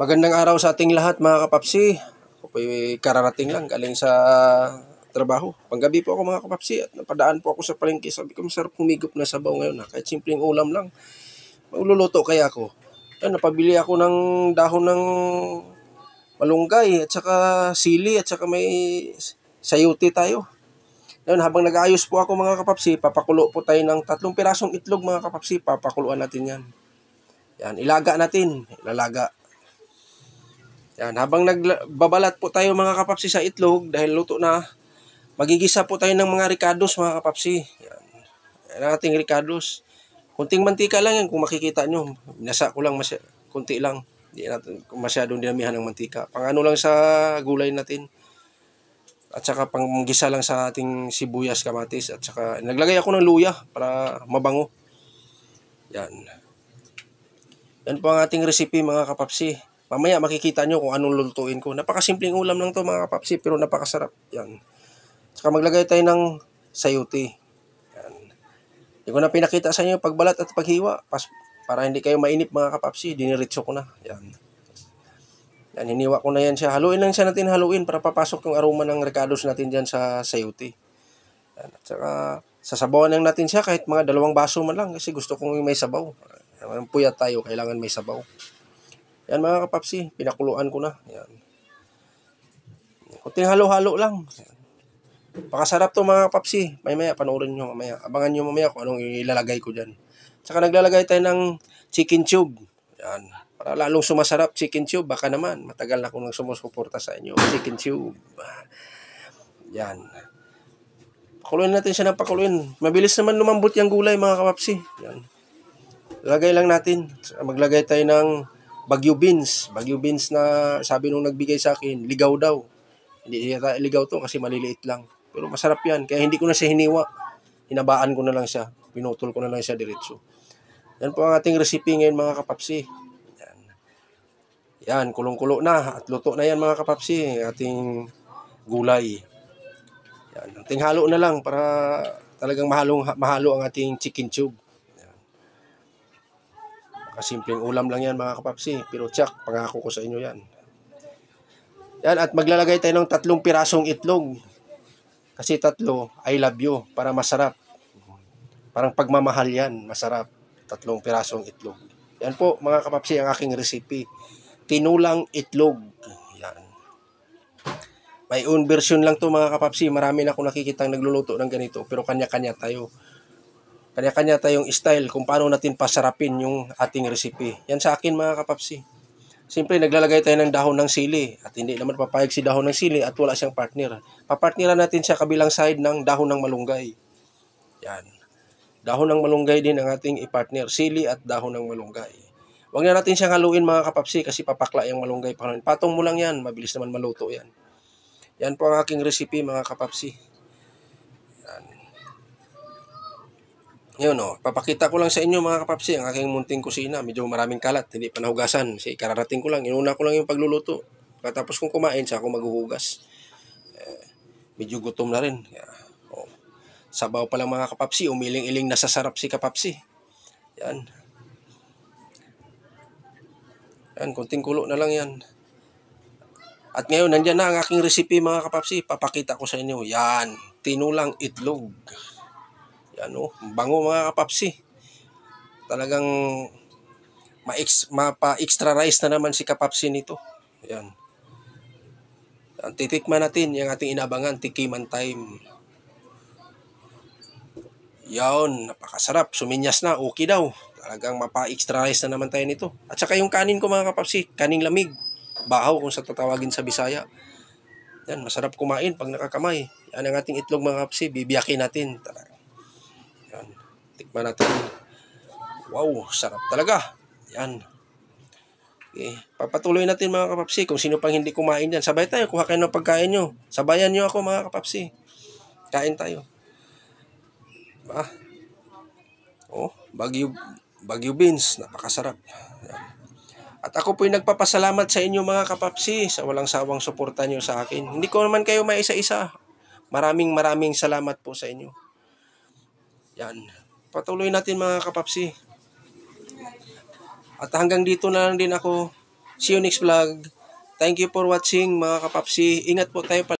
Magandang araw sa ating lahat mga kapapsi. Ako po'y kararating lang galing sa trabaho. Panggabi po ako mga kapapsi at napadaan po ako sa palengke. Sabi ko masarap humigop na sabaw ngayon kahit simpleng ulam lang. Magluluto kaya ako. Yan, napabili ako ng dahon ng malunggay at saka sili at saka may sayuti tayo. Yan, habang nag-aayos po ako mga kapapsi, papakulo po tayo ng 3 pirasong itlog mga kapapsi. Papakuluan natin yan. Yan, ilaga natin. Ilalaga. Yan, habang nagbabalat po tayo mga kapapsi sa itlog dahil luto na, magigisa po tayo ng mga ricados mga kapapsi. Yan, yan ang ating ricados. Kunting mantika lang yan kung makikita nyo. Binasa ko lang, kunti lang. Hindi natin masyadong dinamihan ng mantika. Pang ano lang sa gulay natin. At saka panggisa lang sa ating sibuyas, kamatis. At saka naglagay ako ng luya para mabango. Yan. Yan po ang ating recipe mga kapapsi. Mamaya makikita nyo kung anong lulutuin ko. Napakasimpleng ulam lang to mga kapapsi pero napakasarap. Yan. Saka maglagay tayo ng sayuti. Yan. Hindi ko na pinakita sa inyo pagbalat at paghiwa. Para hindi kayo mainip mga kapapsi. Diniritso ko na. Yan. Yan, hiniwa ko na yan siya. Haluin lang siya natin haluin para papasok yung aroma ng ricados natin dyan sa sayuti. Yan. At saka sasabawan lang natin siya kahit mga 2 baso man lang kasi gusto kong may sabaw. Puyat tayo, kailangan may sabaw. Yan mga kapapsi, pinakuluan ko na. Yan. Kunting halo-halo lang. Yan. Pakasarap to mga kapapsi. Mamaya panoorin nyo mamaya. Abangan nyo mamaya kung anong ilalagay ko dyan. Saka naglalagay tayo ng chicken tube. Yan. Para lalong sumasarap chicken tube. Baka naman, matagal na akong sumusuporta sa inyo. Chicken tube. Yan. Pakuluin natin siya ng pakuluin. Mabilis naman lumambot yung gulay mga kapapsi. Yan. Lagay lang natin. Maglagay tayo ng Baguio beans. Baguio beans na sabi nung nagbigay sa akin, ligaw daw. Hindi siya ligaw to kasi maliliit lang. Pero masarap yan. Kaya hindi ko na siya hiniwa. Hinabaan ko na lang siya. Pinutol ko na lang siya diretso. Yan po ang ating recipe ngayon mga kapapsi. Yan. Yan, kulong-kulo na. At luto na yan mga kapapsi. Ating gulay. Yan. Ating halo na lang para talagang mahalo ang ating chicken tube. Simpleng ulam lang yan mga kapapsi. Pero tsak, pangako ko sa inyo yan. Yan, at maglalagay tayo ng 3 pirasong itlog. Kasi 3, I love you, para masarap. Parang pagmamahal yan, masarap. 3 pirasong itlog. Yan po mga kapapsi ang aking recipe. Tinulang itlog. Yan. May own version lang to mga kapapsi. Marami na akong nakikitang nagluluto ng ganito. Pero kanya-kanya tayo. Kanya-kanya tayong style kung paano natin pasarapin yung ating recipe. Yan sa akin mga kapapsi. Siyempre naglalagay tayo ng dahon ng sili at hindi naman papayag si dahon ng sili at wala siyang partner. Papartneran natin siya kabilang side ng dahon ng malunggay. Yan. Dahon ng malunggay din ang ating i-partner. Sili at dahon ng malunggay. Huwag na natin siyang haluin mga kapapsi kasi papakla yung malunggay. Patong mo lang yan. Mabilis naman maluto yan. Yan po ang aking recipe mga kapapsi. Yan. Yun papakita ko lang sa inyo mga kapapsi ang aking munting kusina. Medyo maraming kalat, hindi pa nahugasan. Kasi kararating ko lang, inuna ko lang yung pagluluto. Pagkatapos kong kumain, saka ako maghuhugas. Medyo gutom na rin. Sabaw pa lang mga kapapsi, umiling-iling nasasarap si kapapsi. Yan. Yan, kunting kulo na lang yan. At ngayon, nandyan na ang aking recipe mga kapapsi. Papakita ko sa inyo. Yan, tinulang itlog. Yan bango mga kapapsi. Talagang mapa-extra rice na naman si kapapsi nito. Yan. Titikman natin yung ating inabangan, tikiman time. Yan, napakasarap. Suminyas na, okay daw. Talagang mapa-extra rice na naman tayo nito. At saka yung kanin ko mga kapapsi, kaning lamig. Bahaw kung sa tatawagin sa Bisaya. Yan, masarap kumain pag nakakamay. Yan ang ating itlog mga kapapsi, bibiyakin natin. Yan, tikman natin. Wow, sarap talaga. Yan. Okay. Papatuloy natin mga kapapsi. Kung sino pang hindi kumain dyan, sabay tayo. Kuha kayo ng pagkain nyo. Sabayan nyo ako mga kapapsi. Kain tayo. Baguio beans. Napakasarap. Yan. At ako po'y nagpapasalamat sa inyo mga kapapsi sa walang sawang suporta nyo sa akin. Hindi ko naman kayo maisa-isa. Maraming salamat po sa inyo. Yan. Patuloy natin mga kapapsi. At hanggang dito na lang din ako See you next vlog. Thank you for watching mga kapapsi. Ingat po tayo